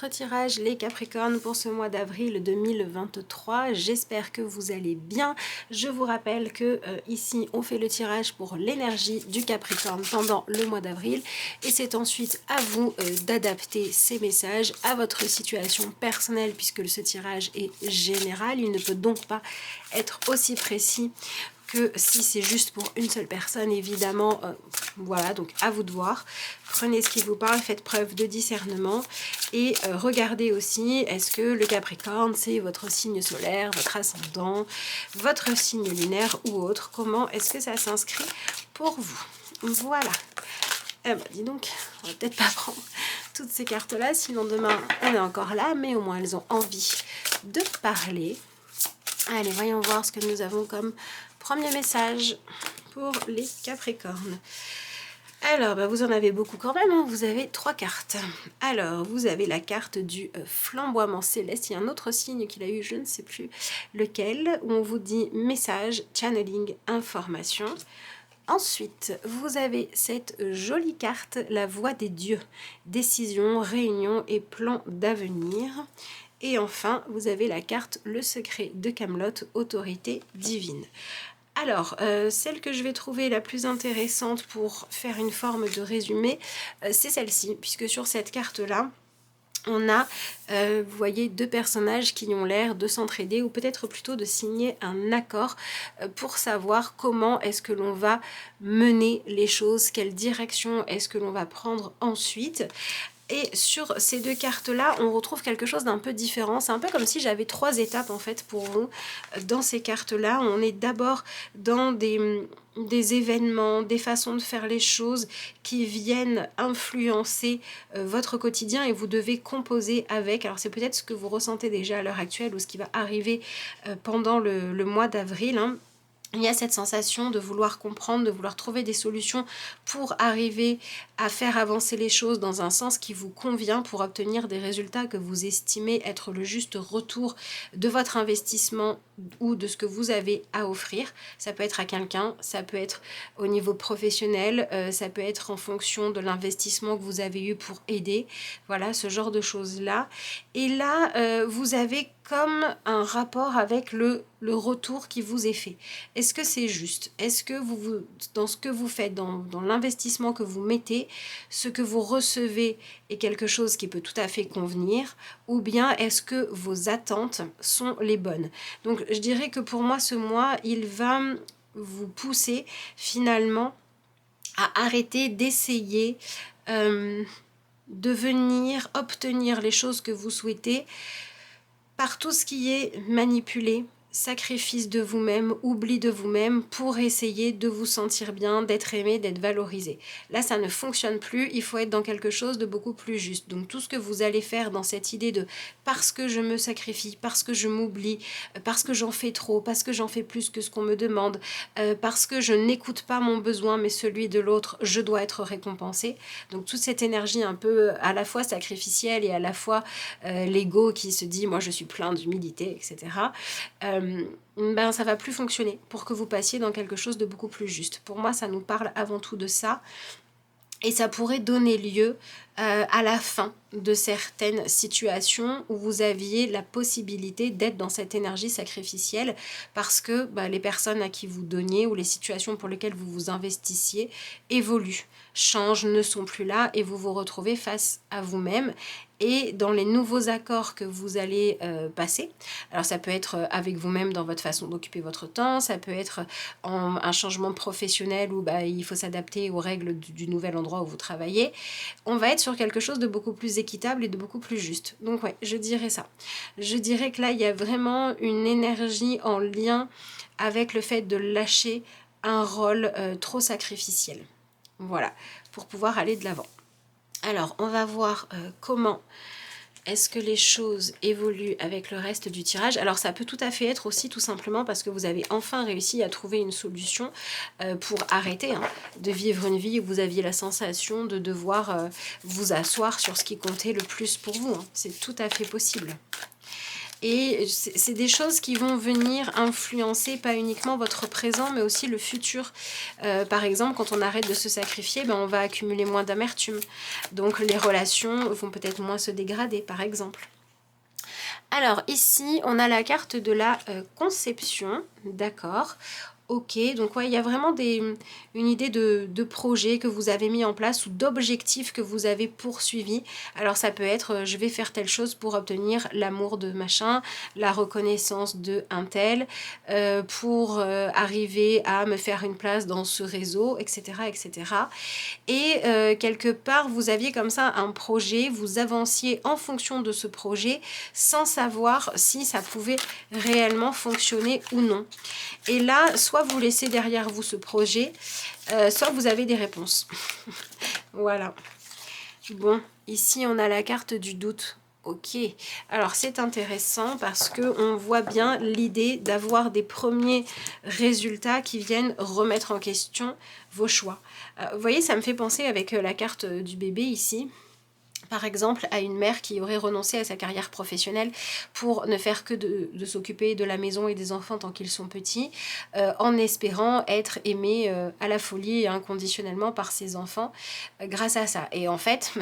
votre tirage les Capricornes pour ce mois d'avril 2023. J'espère que vous allez bien. Je vous rappelle que ici on fait le tirage pour l'énergie du Capricorne pendant le mois d'avril et c'est ensuite à vous d'adapter ces messages à votre situation personnelle puisque ce tirage est général. Il ne peut donc pas être aussi précis que si c'est juste pour une seule personne, évidemment. Voilà, donc à vous de voir. Prenez ce qui vous parle, faites preuve de discernement et regardez aussi, est-ce que le Capricorne, c'est votre signe solaire, votre ascendant, votre signe lunaire ou autre. Comment est-ce que ça s'inscrit pour vous? Voilà. Dis donc, on va peut-être pas prendre toutes ces cartes-là, sinon demain, on est encore là, mais au moins elles ont envie de parler. Allez, voyons voir ce que nous avons comme premier message pour les Capricornes. Alors, vous en avez beaucoup quand même, hein. Vous avez 3 cartes. Alors, vous avez la carte du flamboiement céleste. Il y a un autre signe qu'il a eu, je ne sais plus lequel, où on vous dit message, channeling, information. Ensuite, vous avez cette jolie carte, la voix des dieux, décision, réunion et plan d'avenir. Et enfin, vous avez la carte Le secret de Camelot, autorité divine. Alors, celle que je vais trouver la plus intéressante pour faire une forme de résumé, c'est celle-ci, puisque sur cette carte-là, on a, vous voyez, 2 personnages qui ont l'air de s'entraider ou peut-être plutôt de signer un accord pour savoir comment est-ce que l'on va mener les choses, quelle direction est-ce que l'on va prendre ensuite. Et sur ces 2 cartes-là, on retrouve quelque chose d'un peu différent. C'est un peu comme si j'avais 3 étapes en fait pour vous dans ces cartes-là. On est d'abord dans des événements, des façons de faire les choses qui viennent influencer votre quotidien et vous devez composer avec. Alors c'est peut-être ce que vous ressentez déjà à l'heure actuelle ou ce qui va arriver pendant le mois d'avril, hein. Il y a cette sensation de vouloir comprendre, de vouloir trouver des solutions pour arriver à faire avancer les choses dans un sens qui vous convient pour obtenir des résultats que vous estimez être le juste retour de votre investissement ou de ce que vous avez à offrir. Ça peut être à quelqu'un, ça peut être au niveau professionnel, ça peut être en fonction de l'investissement que vous avez eu pour aider. Voilà, ce genre de choses-là. Et là, vous avez comme un rapport avec le retour qui vous est fait. Est-ce que c'est juste? Est-ce que vous, dans ce que vous faites, dans l'investissement que vous mettez, ce que vous recevez est quelque chose qui peut tout à fait convenir? Ou bien est-ce que vos attentes sont les bonnes? Donc je dirais que pour moi, ce mois, il va vous pousser finalement à arrêter d'essayer de venir obtenir les choses que vous souhaitez par tout ce qui est manipulé, sacrifice de vous-même, oubli de vous-même pour essayer de vous sentir bien, d'être aimé, d'être valorisé. Là, ça ne fonctionne plus, il faut être dans quelque chose de beaucoup plus juste. Donc tout ce que vous allez faire dans cette idée de parce que je me sacrifie, parce que je m'oublie, parce que j'en fais trop, parce que j'en fais plus que ce qu'on me demande, parce que je n'écoute pas mon besoin mais celui de l'autre, je dois être récompensé. Donc toute cette énergie un peu à la fois sacrificielle et à la fois l'ego qui se dit moi je suis plein d'humilité, etc. Ça va plus fonctionner pour que vous passiez dans quelque chose de beaucoup plus juste. Pour moi, ça nous parle avant tout de ça. Et ça pourrait donner lieu à la fin de certaines situations où vous aviez la possibilité d'être dans cette énergie sacrificielle parce que les personnes à qui vous donniez ou les situations pour lesquelles vous vous investissiez évoluent, changent, ne sont plus là et vous vous retrouvez face à vous-même. Et dans les nouveaux accords que vous allez passer, alors ça peut être avec vous-même dans votre façon d'occuper votre temps, ça peut être un changement professionnel où il faut s'adapter aux règles du nouvel endroit où vous travaillez, on va être sur quelque chose de beaucoup plus équitable et de beaucoup plus juste. Donc ouais, je dirais ça. Je dirais que là, il y a vraiment une énergie en lien avec le fait de lâcher un rôle trop sacrificiel. Voilà, pour pouvoir aller de l'avant. Alors, on va voir comment est-ce que les choses évoluent avec le reste du tirage. Alors, ça peut tout à fait être aussi tout simplement parce que vous avez enfin réussi à trouver une solution pour arrêter de vivre une vie où vous aviez la sensation de devoir vous asseoir sur ce qui comptait le plus pour vous. C'est tout à fait possible. Et c'est des choses qui vont venir influencer pas uniquement votre présent, mais aussi le futur. Par exemple, quand on arrête de se sacrifier, ben, on va accumuler moins d'amertume. Donc les relations vont peut-être moins se dégrader, par exemple. Alors ici, on a la carte de la conception, d'accord. Ok, donc ouais, il y a vraiment une idée de projet que vous avez mis en place ou d'objectifs que vous avez poursuivis. Alors ça peut être, je vais faire telle chose pour obtenir l'amour de machin, la reconnaissance de un tel, pour arriver à me faire une place dans ce réseau, etc. etc. Et quelque part, vous aviez comme ça un projet, vous avanciez en fonction de ce projet sans savoir si ça pouvait réellement fonctionner ou non. Et là, soit vous laissez derrière vous ce projet, soit vous avez des réponses. Voilà. Bon, ici on a la carte du doute. Ok, alors c'est intéressant parce qu'on voit bien l'idée d'avoir des premiers résultats qui viennent remettre en question vos choix. Vous voyez, ça me fait penser avec la carte du bébé ici. Par exemple, à une mère qui aurait renoncé à sa carrière professionnelle pour ne faire que de s'occuper de la maison et des enfants tant qu'ils sont petits, en espérant être aimée à la folie et inconditionnellement par ses enfants grâce à ça. Et en fait,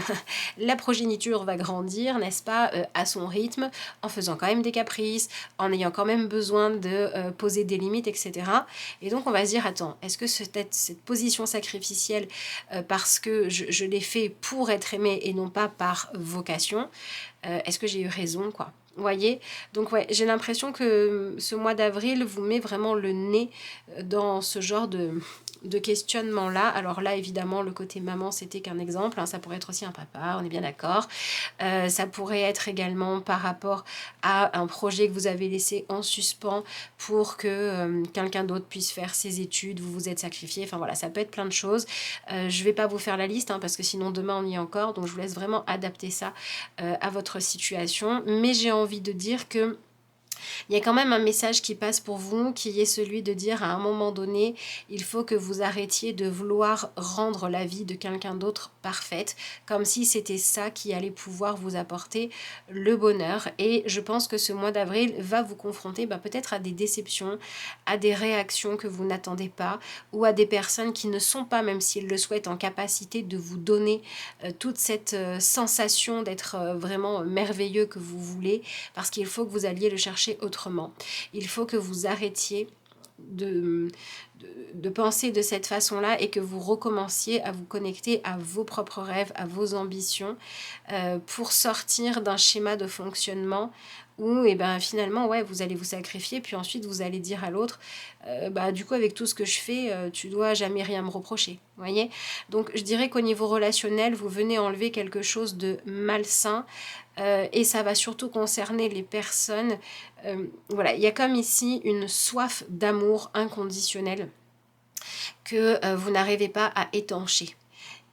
la progéniture va grandir, n'est-ce pas, à son rythme, en faisant quand même des caprices, en ayant quand même besoin de poser des limites, etc. Et donc on va se dire, attends, est-ce que cette position sacrificielle, parce que je l'ai fait pour être aimée et non pas par vocation, est-ce que j'ai eu raison, quoi? Vous voyez? Donc ouais, j'ai l'impression que ce mois d'avril vous met vraiment le nez dans ce genre de questionnement-là. Alors là, évidemment, le côté maman, c'était qu'un exemple. Hein, ça pourrait être aussi un papa, on est bien d'accord. Ça pourrait être également par rapport à un projet que vous avez laissé en suspens pour que quelqu'un d'autre puisse faire ses études, vous vous êtes sacrifié. Enfin voilà, ça peut être plein de choses. Je vais pas vous faire la liste, hein, parce que sinon demain on y est encore. Donc je vous laisse vraiment adapter ça à votre situation. Mais j'ai envie de dire que il y a quand même un message qui passe pour vous, qui est celui de dire à un moment donné, il faut que vous arrêtiez de vouloir rendre la vie de quelqu'un d'autre parfaite, comme si c'était ça qui allait pouvoir vous apporter le bonheur. Et je pense que ce mois d'avril va vous confronter peut-être à des déceptions, à des réactions que vous n'attendez pas, ou à des personnes qui ne sont pas, même s'ils le souhaitent, en capacité de vous donner toute cette sensation d'être vraiment merveilleux que vous voulez, parce qu'il faut que vous alliez le chercher autrement. Il faut que vous arrêtiez de penser de cette façon-là et que vous recommenciez à vous connecter à vos propres rêves, à vos ambitions, pour sortir d'un schéma de fonctionnement où finalement vous allez vous sacrifier, puis ensuite vous allez dire à l'autre du coup avec tout ce que je fais, tu dois jamais rien me reprocher, voyez. Donc je dirais qu'au niveau relationnel, vous venez enlever quelque chose de malsain, et ça va surtout concerner les personnes. Voilà, il y a comme ici une soif d'amour inconditionnel que vous n'arrivez pas à étancher.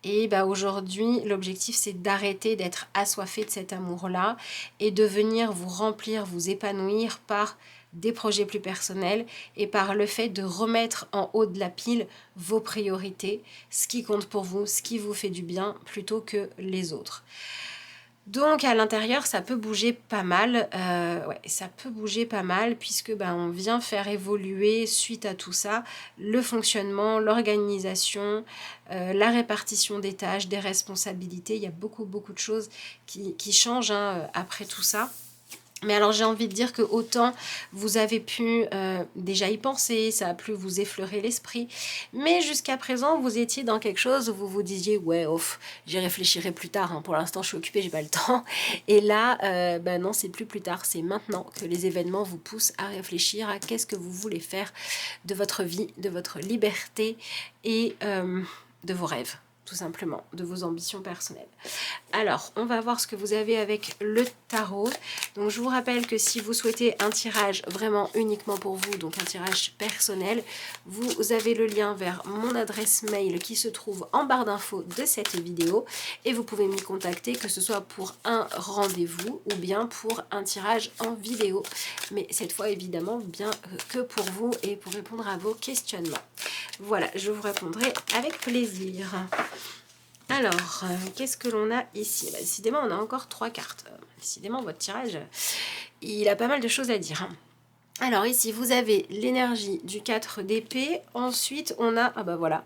Et aujourd'hui, l'objectif, c'est d'arrêter d'être assoiffé de cet amour-là et de venir vous remplir, vous épanouir par des projets plus personnels et par le fait de remettre en haut de la pile vos priorités, ce qui compte pour vous, ce qui vous fait du bien, plutôt que les autres. Donc à l'intérieur, ça peut bouger pas mal, ça peut bouger pas mal puisque on vient faire évoluer suite à tout ça le fonctionnement, l'organisation, la répartition des tâches, des responsabilités. Il y a beaucoup de choses qui changent après tout ça. Mais alors j'ai envie de dire que autant vous avez pu déjà y penser, ça a pu vous effleurer l'esprit, mais jusqu'à présent vous étiez dans quelque chose où vous vous disiez ouais off, j'y réfléchirai plus tard, hein. Pour l'instant je suis occupée, j'ai pas le temps. Et là non, c'est plus tard, c'est maintenant que les événements vous poussent à réfléchir à qu'est-ce que vous voulez faire de votre vie, de votre liberté et de vos rêves, tout simplement, de vos ambitions personnelles. Alors, on va voir ce que vous avez avec le tarot. Donc, je vous rappelle que si vous souhaitez un tirage vraiment uniquement pour vous, donc un tirage personnel, vous avez le lien vers mon adresse mail qui se trouve en barre d'infos de cette vidéo et vous pouvez m'y contacter, que ce soit pour un rendez-vous ou bien pour un tirage en vidéo. Mais cette fois, évidemment, bien que pour vous et pour répondre à vos questionnements. Voilà, je vous répondrai avec plaisir. Alors, qu'est-ce que l'on a ici? Décidément, on a encore 3 cartes. Décidément, votre tirage, il a pas mal de choses à dire, hein. Alors ici, vous avez l'énergie du 4 d'épée. Ensuite, on a, ah bah voilà,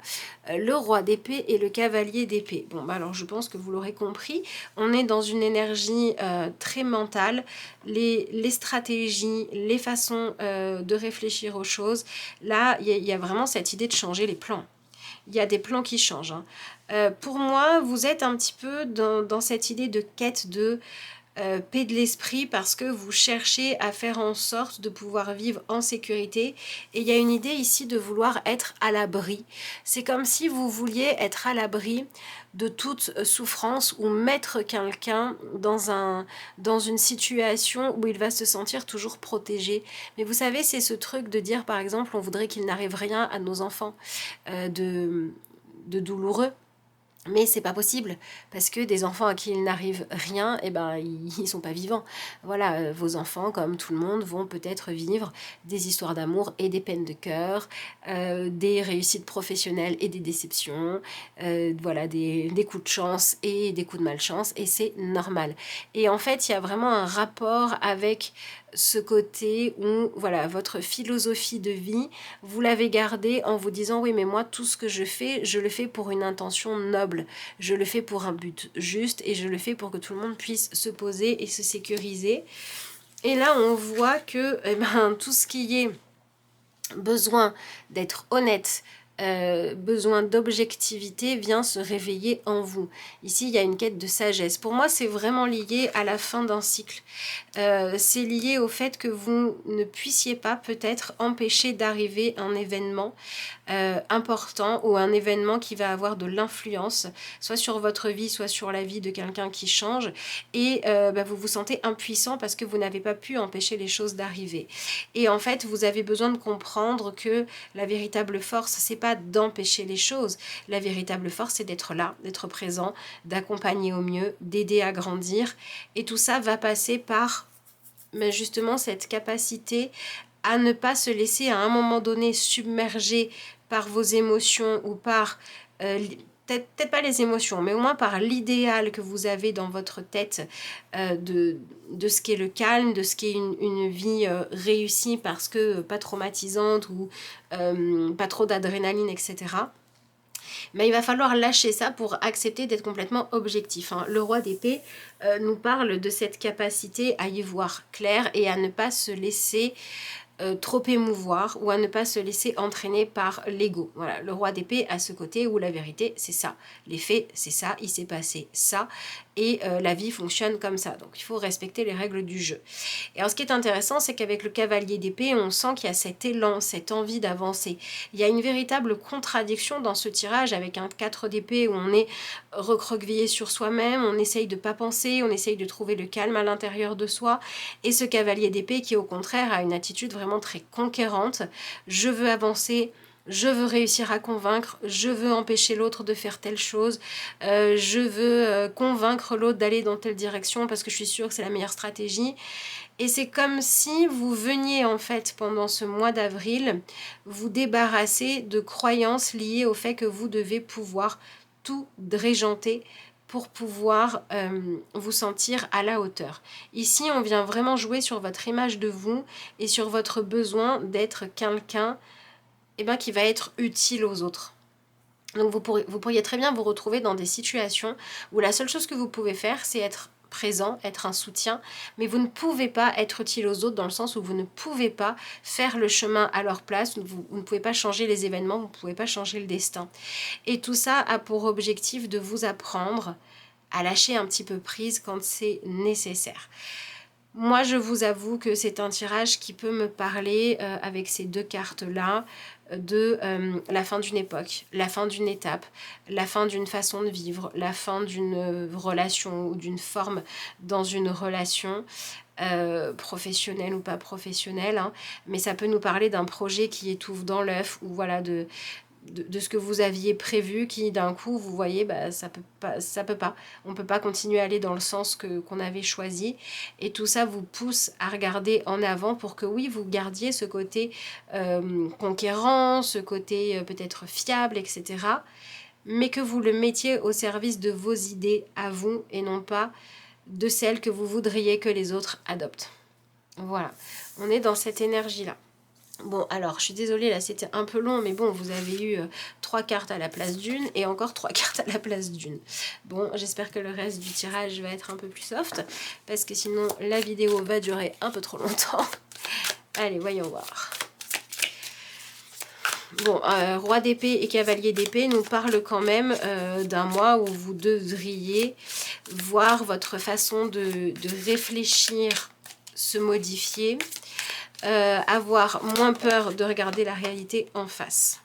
le roi d'épée et le cavalier d'épée. Bon, bah alors je pense que vous l'aurez compris. On est dans une énergie très mentale. Les stratégies, les façons de réfléchir aux choses. Là, il y a vraiment cette idée de changer les plans. Il y a des plans qui changent, hein. Pour moi, vous êtes un petit peu dans cette idée de quête de paix de l'esprit parce que vous cherchez à faire en sorte de pouvoir vivre en sécurité. Et il y a une idée ici de vouloir être à l'abri. C'est comme si vous vouliez être à l'abri de toute souffrance ou mettre quelqu'un dans une situation où il va se sentir toujours protégé. Mais vous savez, c'est ce truc de dire, par exemple, on voudrait qu'il n'arrive rien à nos enfants de douloureux. Mais c'est pas possible, parce que des enfants à qui il n'arrive rien, eh ben, ils sont pas vivants. Voilà, vos enfants, comme tout le monde, vont peut-être vivre des histoires d'amour et des peines de cœur, des réussites professionnelles et des déceptions, voilà, des coups de chance et des coups de malchance, et c'est normal. Et en fait, il y a vraiment un rapport avec ce côté où, voilà, votre philosophie de vie, vous l'avez gardée en vous disant, oui, mais moi, tout ce que je le fais pour une intention noble, je le fais pour un but juste, et je le fais pour que tout le monde puisse se poser et se sécuriser. Et là, on voit que tout ce qui est besoin d'être honnête, besoin d'objectivité vient se réveiller en vous. Ici, il y a une quête de sagesse. Pour moi, c'est vraiment lié à la fin d'un cycle. C'est lié au fait que vous ne puissiez pas peut-être empêcher d'arriver un événement important ou un événement qui va avoir de l'influence, soit sur votre vie, soit sur la vie de quelqu'un qui change, et vous vous sentez impuissant parce que vous n'avez pas pu empêcher les choses d'arriver. Et en fait, vous avez besoin de comprendre que la véritable force, c'est pas d'empêcher les choses. La véritable force, c'est d'être là, d'être présent, d'accompagner au mieux, d'aider à grandir. Et tout ça va passer par justement cette capacité à ne pas se laisser à un moment donné submerger par vos émotions ou par, peut-être pas les émotions, mais au moins par l'idéal que vous avez dans votre tête de ce qu'est le calme, de ce qu'est une vie réussie parce que pas traumatisante ou pas trop d'adrénaline, etc. Mais il va falloir lâcher ça pour accepter d'être complètement objectif, hein. Le roi d'épée nous parle de cette capacité à y voir clair et à ne pas se laisser trop émouvoir ou à ne pas se laisser entraîner par l'ego. Voilà, le roi d'épée a ce côté où la vérité, c'est ça. Les faits, c'est ça. Il s'est passé ça. Et la vie fonctionne comme ça. Donc, il faut respecter les règles du jeu. Et alors, ce qui est intéressant, c'est qu'avec le cavalier d'épée, on sent qu'il y a cet élan, cette envie d'avancer. Il y a une véritable contradiction dans ce tirage avec un 4 d'épée où on est recroquevillé sur soi-même, on essaye de ne pas penser, on essaye de trouver le calme à l'intérieur de soi. Et ce cavalier d'épée qui, au contraire, a une attitude vraiment très conquérante. Je veux avancer, je veux réussir à convaincre, je veux empêcher l'autre de faire telle chose, je veux convaincre l'autre d'aller dans telle direction parce que je suis sûre que c'est la meilleure stratégie. Et c'est comme si vous veniez en fait pendant ce mois d'avril vous débarrasser de croyances liées au fait que vous devez pouvoir tout régenter pour pouvoir vous sentir à la hauteur. Ici, on vient vraiment jouer sur votre image de vous et sur votre besoin d'être quelqu'un qui va être utile aux autres. Donc vous pourriez très bien vous retrouver dans des situations où la seule chose que vous pouvez faire, c'est être présent, être un soutien, mais vous ne pouvez pas être utile aux autres dans le sens où vous ne pouvez pas faire le chemin à leur place, vous ne pouvez pas changer les événements, vous ne pouvez pas changer le destin. Et tout ça a pour objectif de vous apprendre à lâcher un petit peu prise quand c'est nécessaire. Moi, je vous avoue que c'est un tirage qui peut me parler avec ces deux cartes-là de la fin d'une époque, la fin d'une étape, la fin d'une façon de vivre, la fin d'une relation ou d'une forme dans une relation professionnelle ou pas professionnelle, hein. Mais ça peut nous parler d'un projet qui étouffe dans l'œuf ou voilà de ce que vous aviez prévu qui d'un coup vous voyez ça peut pas, on peut pas continuer à aller dans le sens qu'on avait choisi, et tout ça vous pousse à regarder en avant pour que oui vous gardiez ce côté conquérant, ce côté peut-être fiable, etc., mais que vous le mettiez au service de vos idées à vous et non pas de celles que vous voudriez que les autres adoptent. Voilà, on est dans cette énergie-là. Bon, alors, je suis désolée, là, c'était un peu long, mais bon, vous avez eu 3 cartes à la place d'une et encore 3 cartes à la place d'une. Bon, j'espère que le reste du tirage va être un peu plus soft, parce que sinon, la vidéo va durer un peu trop longtemps. Allez, voyons voir. Bon, roi d'épée et cavalier d'épée nous parlent quand même d'un mois où vous devriez voir votre façon de réfléchir se modifier, avoir moins peur de regarder la réalité en face.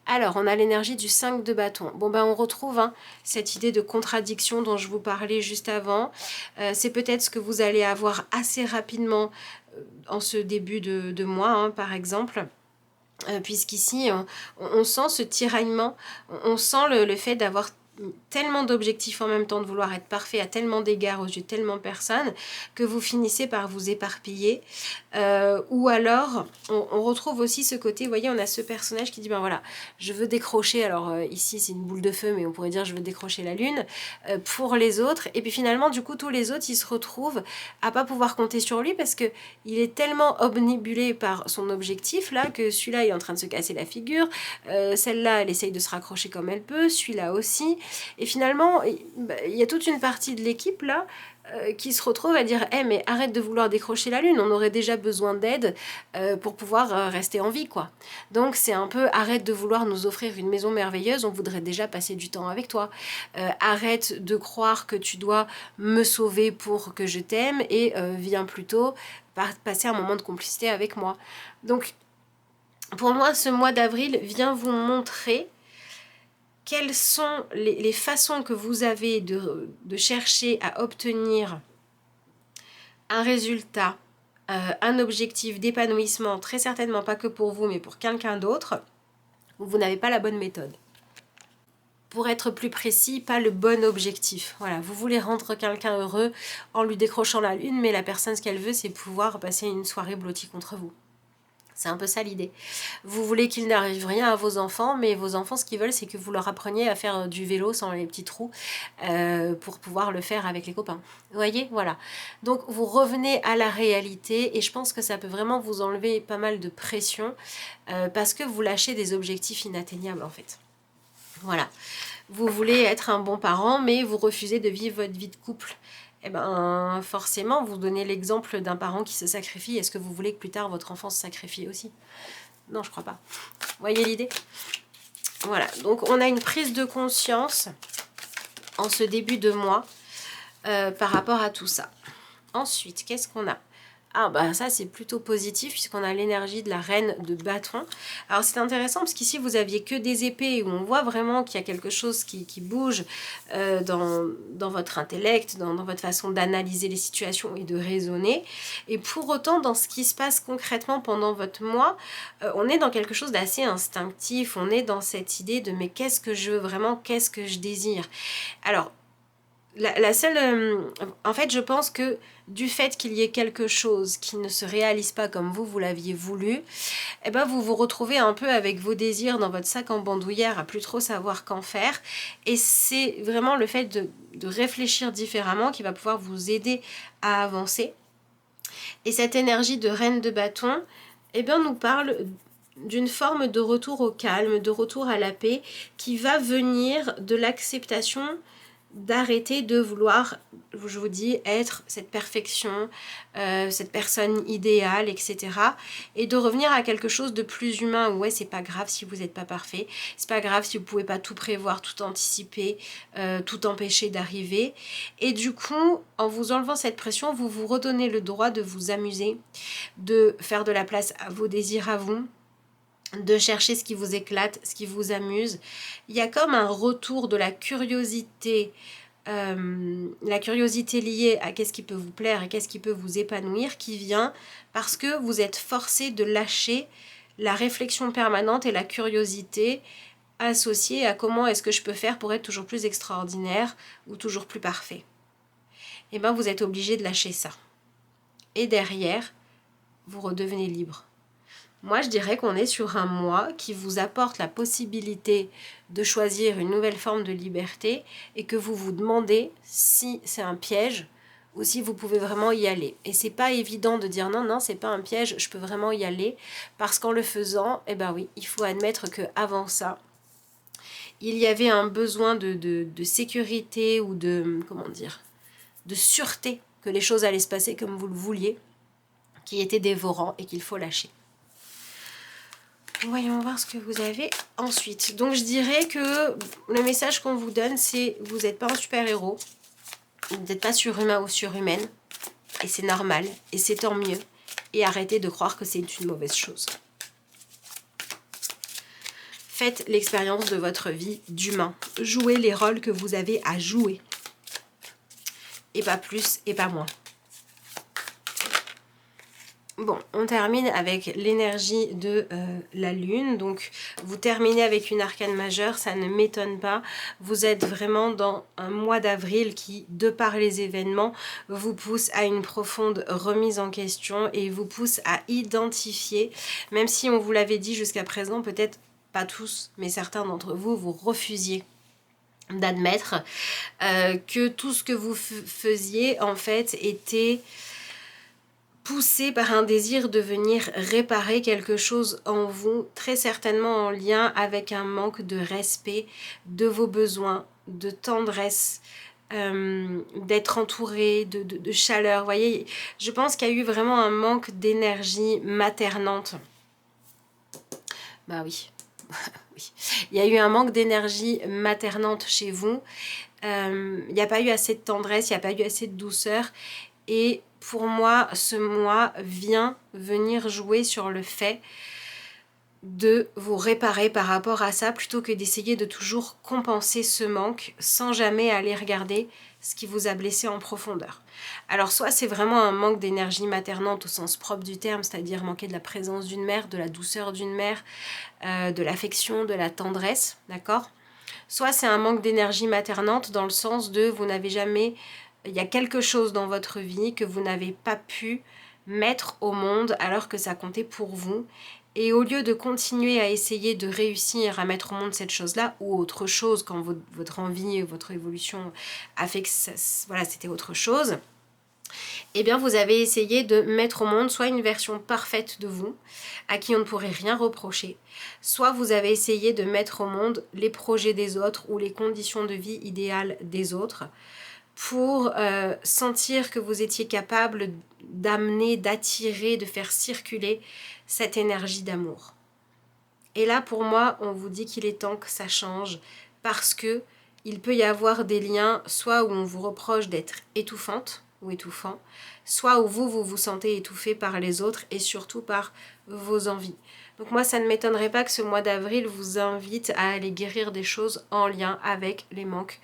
Alors, on a l'énergie du 5 de bâton. Bon, ben, on retrouve cette idée de contradiction dont je vous parlais juste avant. C'est peut-être ce que vous allez avoir assez rapidement en ce début de mois, par exemple. Puisqu'ici, on sent ce tiraillement, on sent le fait d'avoir tellement d'objectifs en même temps, de vouloir être parfait à tellement d'égards aux yeux de tellement de personnes, que vous finissez par vous éparpiller. Ou alors, on retrouve aussi ce côté, vous voyez, on a ce personnage qui dit, ben voilà, je veux décrocher, alors ici c'est une boule de feu, mais on pourrait dire je veux décrocher la lune, pour les autres. Et puis finalement, du coup, tous les autres, ils se retrouvent à pas pouvoir compter sur lui parce que il est tellement obnubilé par son objectif, là, que celui-là est en train de se casser la figure, celle-là, elle essaye de se raccrocher comme elle peut, celui-là aussi. Et finalement, il y a toute une partie de l'équipe là qui se retrouve à dire hey, mais arrête de vouloir décrocher la lune, on aurait déjà besoin d'aide pour pouvoir rester en vie, quoi. Donc c'est un peu arrête de vouloir nous offrir une maison merveilleuse, on voudrait déjà passer du temps avec toi. Arrête de croire que tu dois me sauver pour que je t'aime et viens plutôt passer un moment de complicité avec moi. Donc pour moi, ce mois d'avril vient vous montrer quelles sont les façons que vous avez de chercher à obtenir un résultat, un objectif d'épanouissement, très certainement pas que pour vous, mais pour quelqu'un d'autre, où vous n'avez pas la bonne méthode. Pour être plus précis, pas le bon objectif. Voilà, vous voulez rendre quelqu'un heureux en lui décrochant la lune, mais la personne, ce qu'elle veut, c'est pouvoir passer une soirée blottie contre vous. C'est un peu ça l'idée. Vous voulez qu'il n'arrive rien à vos enfants, mais vos enfants, ce qu'ils veulent, c'est que vous leur appreniez à faire du vélo sans les petits trous pour pouvoir le faire avec les copains. Vous voyez, voilà. Donc, vous revenez à la réalité et je pense que ça peut vraiment vous enlever pas mal de pression parce que vous lâchez des objectifs inatteignables, en fait. Voilà. Vous voulez être un bon parent, mais vous refusez de vivre votre vie de couple. Eh ben, forcément, vous donnez l'exemple d'un parent qui se sacrifie. Est-ce que vous voulez que plus tard, votre enfant se sacrifie aussi? Non, je crois pas. Vous voyez l'idée? Voilà, donc on a une prise de conscience en ce début de mois par rapport à tout ça. Ensuite, qu'est-ce qu'on a? Ah bah ça c'est plutôt positif puisqu'on a l'énergie de la reine de bâton. Alors c'est intéressant parce qu'ici vous aviez que des épées où on voit vraiment qu'il y a quelque chose qui bouge dans votre intellect, dans votre façon d'analyser les situations et de raisonner. Et pour autant dans ce qui se passe concrètement pendant votre mois, on est dans quelque chose d'assez instinctif, on est dans cette idée de mais qu'est-ce que je veux vraiment, qu'est-ce que je désire. Alors la seule... en fait, je pense que du fait qu'il y ait quelque chose qui ne se réalise pas comme vous l'aviez voulu, eh ben vous vous retrouvez un peu avec vos désirs dans votre sac en bandoulière à plus trop savoir qu'en faire. Et c'est vraiment le fait de réfléchir différemment qui va pouvoir vous aider à avancer. Et cette énergie de reine de bâton, eh ben, nous parle d'une forme de retour au calme, de retour à la paix qui va venir de l'acceptation d'arrêter de vouloir, je vous dis, être cette perfection, cette personne idéale, etc. Et de revenir à quelque chose de plus humain. Ouais, c'est pas grave si vous n'êtes pas parfait. C'est pas grave si vous pouvez pas tout prévoir, tout anticiper, tout empêcher d'arriver. Et du coup, en vous enlevant cette pression, vous vous redonnez le droit de vous amuser, de faire de la place à vos désirs à vous, de chercher ce qui vous éclate, ce qui vous amuse. Il y a comme un retour de la curiosité liée à qu'est-ce qui peut vous plaire et qu'est-ce qui peut vous épanouir qui vient parce que vous êtes forcé de lâcher la réflexion permanente et la curiosité associée à comment est-ce que je peux faire pour être toujours plus extraordinaire ou toujours plus parfait. Et bien vous êtes obligé de lâcher ça. Et derrière, vous redevenez libre. Moi, je dirais qu'on est sur un mois qui vous apporte la possibilité de choisir une nouvelle forme de liberté et que vous vous demandez si c'est un piège ou si vous pouvez vraiment y aller. Et c'est pas évident de dire non, non, c'est pas un piège, je peux vraiment y aller, parce qu'en le faisant, eh ben oui, il faut admettre que avant ça, il y avait un besoin de sécurité ou de, comment dire, de sûreté que les choses allaient se passer comme vous le vouliez, qui était dévorant et qu'il faut lâcher. Voyons voir ce que vous avez ensuite. Donc je dirais que le message qu'on vous donne, c'est vous n'êtes pas un super-héros, vous n'êtes pas surhumain ou surhumaine, et c'est normal, et c'est tant mieux, et arrêtez de croire que c'est une mauvaise chose. Faites l'expérience de votre vie d'humain. Jouez les rôles que vous avez à jouer. Et pas plus et pas moins. Bon, on termine avec l'énergie de la lune. Donc, vous terminez avec une arcane majeure, ça ne m'étonne pas. Vous êtes vraiment dans un mois d'avril qui, de par les événements, vous pousse à une profonde remise en question et vous pousse à identifier, même si on vous l'avait dit jusqu'à présent, peut-être pas tous, mais certains d'entre vous, vous refusiez d'admettre que tout ce que vous faisiez, en fait, était poussé par un désir de venir réparer quelque chose en vous, très certainement en lien avec un manque de respect de vos besoins, de tendresse, d'être entouré, de chaleur. Vous voyez, je pense qu'il y a eu vraiment un manque d'énergie maternante. Bah oui. Oui. Il y a eu un manque d'énergie maternante chez vous. Il n'y a pas eu assez de tendresse, il n'y a pas eu assez de douceur. Et pour moi, ce mois vient venir jouer sur le fait de vous réparer par rapport à ça, plutôt que d'essayer de toujours compenser ce manque sans jamais aller regarder ce qui vous a blessé en profondeur. Alors soit c'est vraiment un manque d'énergie maternante au sens propre du terme, c'est-à-dire manquer de la présence d'une mère, de la douceur d'une mère, de l'affection, de la tendresse, d'accord ? Soit c'est un manque d'énergie maternante dans le sens de vous n'avez jamais... Il y a quelque chose dans votre vie que vous n'avez pas pu mettre au monde alors que ça comptait pour vous. Et au lieu de continuer à essayer de réussir à mettre au monde cette chose-là ou autre chose quand votre envie, votre évolution a fait que ça, voilà, c'était autre chose, eh bien vous avez essayé de mettre au monde soit une version parfaite de vous, à qui on ne pourrait rien reprocher, soit vous avez essayé de mettre au monde les projets des autres ou les conditions de vie idéales des autres, pour sentir que vous étiez capable d'amener, d'attirer, de faire circuler cette énergie d'amour. Et là, pour moi, on vous dit qu'il est temps que ça change, parce que il peut y avoir des liens, soit où on vous reproche d'être étouffante ou étouffant, soit où vous vous sentez étouffé par les autres et surtout par vos envies. Donc moi, ça ne m'étonnerait pas que ce mois d'avril vous invite à aller guérir des choses en lien avec les manques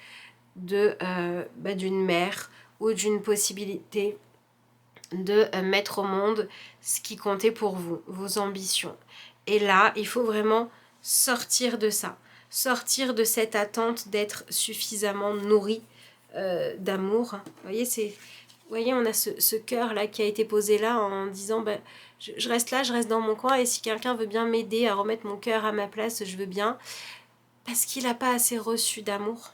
d'une mère ou d'une possibilité de mettre au monde ce qui comptait pour vous, vos ambitions. Et là, il faut vraiment sortir de ça, sortir de cette attente d'être suffisamment nourri d'amour. Vous voyez, on a ce cœur-là qui a été posé là en disant je reste là, je reste dans mon coin, et si quelqu'un veut bien m'aider à remettre mon cœur à ma place, je veux bien, parce qu'il n'a pas assez reçu d'amour.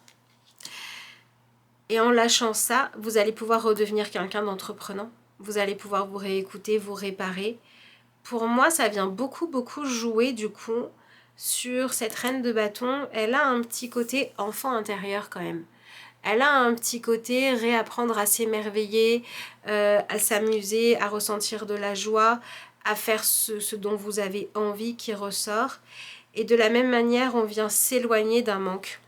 Et en lâchant ça, vous allez pouvoir redevenir quelqu'un d'entreprenant. Vous allez pouvoir vous réécouter, vous réparer. Pour moi, ça vient beaucoup jouer du coup sur cette reine de bâton. Elle a un petit côté enfant intérieur quand même. Elle a un petit côté réapprendre à s'émerveiller, à s'amuser, à ressentir de la joie, à faire ce dont vous avez envie qui ressort. Et de la même manière, on vient s'éloigner d'un manque.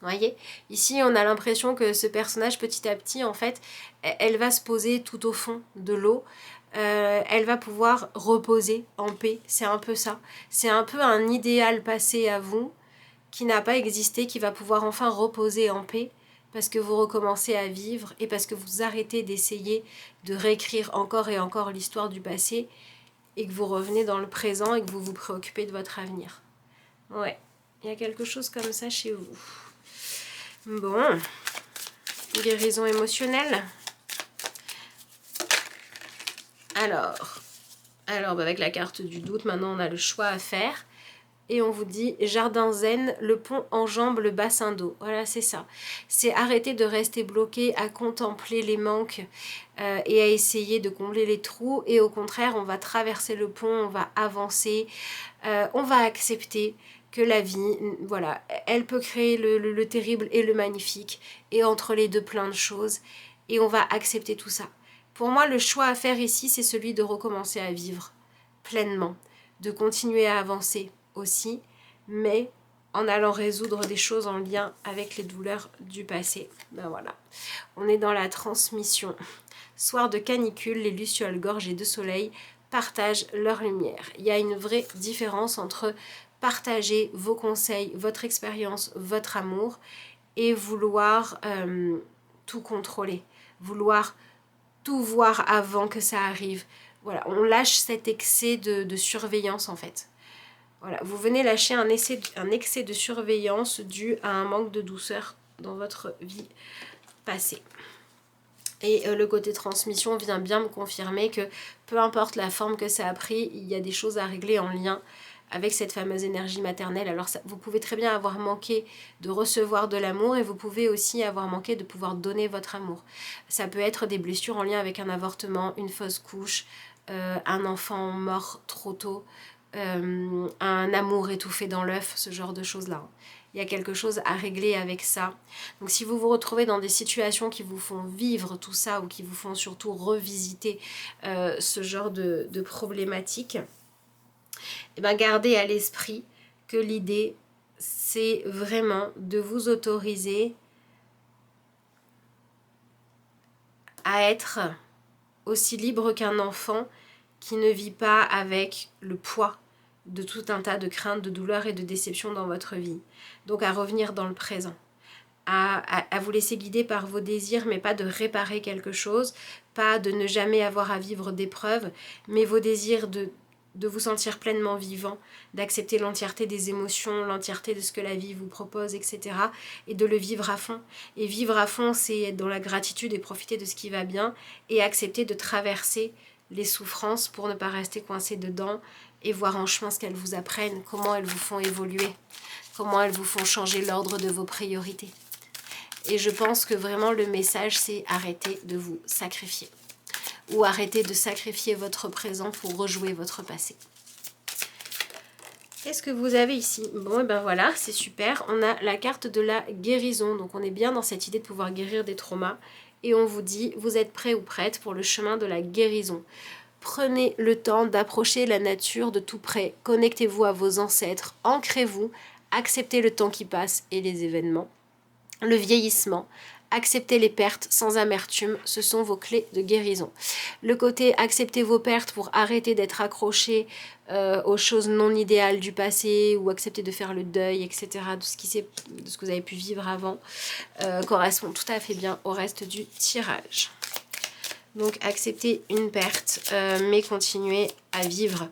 Vous voyez, ici on a l'impression que ce personnage petit à petit, en fait, elle va se poser tout au fond de l'eau. Elle va pouvoir reposer en paix, c'est un peu ça. C'est un peu un idéal passé à vous qui n'a pas existé, qui va pouvoir enfin reposer en paix parce que vous recommencez à vivre et parce que vous arrêtez d'essayer de réécrire encore et encore l'histoire du passé et que vous revenez dans le présent et que vous vous préoccupez de votre avenir. Ouais, il y a quelque chose comme ça chez vous. Bon, guérison émotionnelle. Alors avec la carte du doute, maintenant on a le choix à faire. et on vous dit jardin zen, le pont enjambe le bassin d'eau. Voilà, c'est ça. C'est arrêter de rester bloqué à contempler les manques et à essayer de combler les trous. Et au contraire, on va traverser le pont, on va avancer, on va accepter que la vie, voilà, elle peut créer le terrible et le magnifique. Et entre les deux, plein de choses. Et on va accepter tout ça. Pour moi, le choix à faire ici, c'est celui de recommencer à vivre pleinement, de continuer à avancer aussi, mais en allant résoudre des choses en lien avec les douleurs du passé. Ben voilà, on est dans la transmission. Soir de canicule, les lucioles gorgées de soleil partagent leur lumière. Il y a une vraie différence entre partager vos conseils, votre expérience, votre amour et vouloir tout contrôler, vouloir tout voir avant que ça arrive. Voilà, on lâche cet excès de surveillance en fait. Voilà, vous venez lâcher un excès de surveillance dû à un manque de douceur dans votre vie passée. Et le côté transmission vient bien me confirmer que peu importe la forme que ça a pris, il y a des choses à régler en lien avec cette fameuse énergie maternelle. Alors ça, vous pouvez très bien avoir manqué de recevoir de l'amour et vous pouvez aussi avoir manqué de pouvoir donner votre amour. Ça peut être des blessures en lien avec un avortement, une fausse couche, un enfant mort trop tôt, un amour étouffé dans l'œuf, ce genre de choses-là. Il y a quelque chose à régler avec ça. Donc si vous vous retrouvez dans des situations qui vous font vivre tout ça ou qui vous font surtout revisiter ce genre de problématiques, eh bien gardez à l'esprit que l'idée, c'est vraiment de vous autoriser à être aussi libre qu'un enfant qui ne vit pas avec le poids de tout un tas de craintes, de douleurs et de déceptions dans votre vie. Donc à revenir dans le présent, à vous laisser guider par vos désirs, mais pas de réparer quelque chose, pas de ne jamais avoir à vivre d'épreuves, mais vos désirs de vous sentir pleinement vivant, d'accepter l'entièreté des émotions, l'entièreté de ce que la vie vous propose, etc. Et de le vivre à fond. Et vivre à fond, c'est être dans la gratitude et profiter de ce qui va bien et accepter de traverser les souffrances pour ne pas rester coincé dedans et voir en chemin ce qu'elles vous apprennent, comment elles vous font évoluer, comment elles vous font changer l'ordre de vos priorités. Et je pense que vraiment le message, c'est arrêter de vous sacrifier. Ou arrêter de sacrifier votre présent pour rejouer votre passé. Qu'est-ce que vous avez ici? Bon, et ben voilà, c'est super. On a la carte de la guérison. Donc on est bien dans cette idée de pouvoir guérir des traumas. Et on vous dit, vous êtes prêt ou prête pour le chemin de la guérison. Prenez le temps d'approcher la nature de tout près. Connectez-vous à vos ancêtres. Ancrez-vous. Acceptez le temps qui passe et les événements. Le vieillissement. Accepter les pertes sans amertume, ce sont vos clés de guérison. Le côté accepter vos pertes pour arrêter d'être accroché aux choses non idéales du passé ou accepter de faire le deuil, etc. de ce que vous avez pu vivre avant correspond tout à fait bien au reste du tirage. Donc accepter une perte, mais continuer à vivre.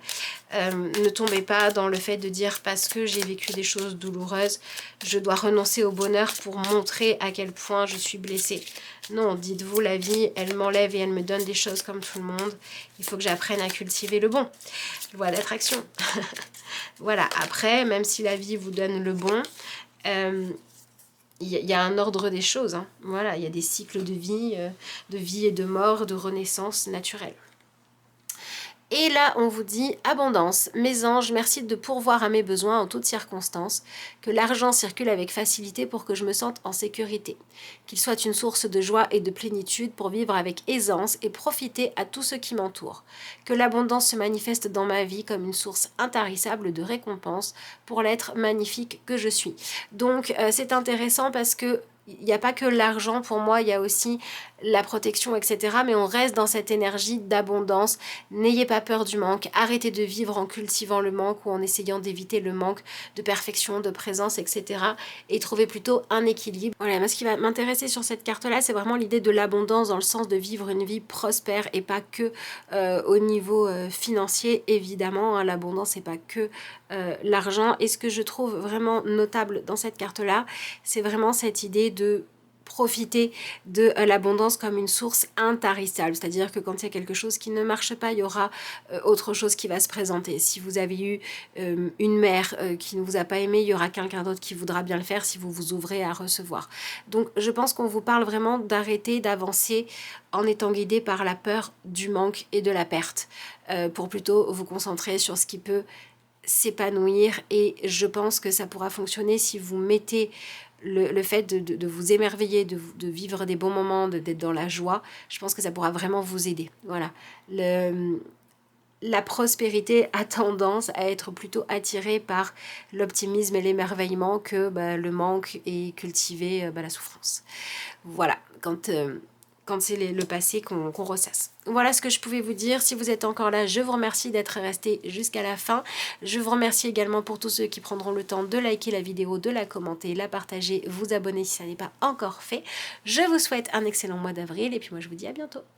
Ne tombez pas dans le fait de dire parce que j'ai vécu des choses douloureuses, je dois renoncer au bonheur pour montrer à quel point je suis blessée. Non, dites-vous la vie, elle m'enlève et elle me donne des choses comme tout le monde. Il faut que j'apprenne à cultiver le bon. Loi d'attraction. Voilà, après, même si la vie vous donne le bon, il y a un ordre des choses, hein. Voilà, il y a des cycles de vie et de mort, de renaissance naturelle. Et là, on vous dit abondance. Mes anges, merci de pourvoir à mes besoins en toutes circonstances. Que l'argent circule avec facilité pour que je me sente en sécurité. Qu'il soit une source de joie et de plénitude pour vivre avec aisance et profiter à tout ce qui m'entoure. Que l'abondance se manifeste dans ma vie comme une source intarissable de récompense pour l'être magnifique que je suis. Donc, c'est intéressant parce que il n'y a pas que l'argent, pour moi, il y a aussi la protection, etc. Mais on reste dans cette énergie d'abondance. N'ayez pas peur du manque. Arrêtez de vivre en cultivant le manque ou en essayant d'éviter le manque de perfection, de présence, etc. Et trouvez plutôt un équilibre. Voilà, moi, ce qui va m'intéresser sur cette carte-là, c'est vraiment l'idée de l'abondance dans le sens de vivre une vie prospère et pas que au niveau financier, évidemment. Hein, l'abondance, c'est pas que l'argent. Et ce que je trouve vraiment notable dans cette carte-là, c'est vraiment cette idée de profiter de l'abondance comme une source intarissable, c'est-à-dire que quand il y a quelque chose qui ne marche pas, il y aura autre chose qui va se présenter. Si vous avez eu une mère qui ne vous a pas aimé, il y aura quelqu'un d'autre qui voudra bien le faire si vous vous ouvrez à recevoir. Donc je pense qu'on vous parle vraiment d'arrêter d'avancer en étant guidé par la peur du manque et de la perte, pour plutôt vous concentrer sur ce qui peut s'épanouir. Et je pense que ça pourra fonctionner si vous mettez le fait de vous émerveiller, de vivre des bons moments, d'être dans la joie. Je pense que ça pourra vraiment vous aider. Voilà. La prospérité a tendance à être plutôt attirée par l'optimisme et l'émerveillement que le manque et cultiver la souffrance. Voilà, quand c'est le passé qu'on ressasse. Voilà ce que je pouvais vous dire. Si vous êtes encore là, je vous remercie d'être resté jusqu'à la fin. Je vous remercie également pour tous ceux qui prendront le temps de liker la vidéo, de la commenter, la partager, vous abonner si ça n'est pas encore fait. Je vous souhaite un excellent mois d'avril et puis moi je vous dis à bientôt.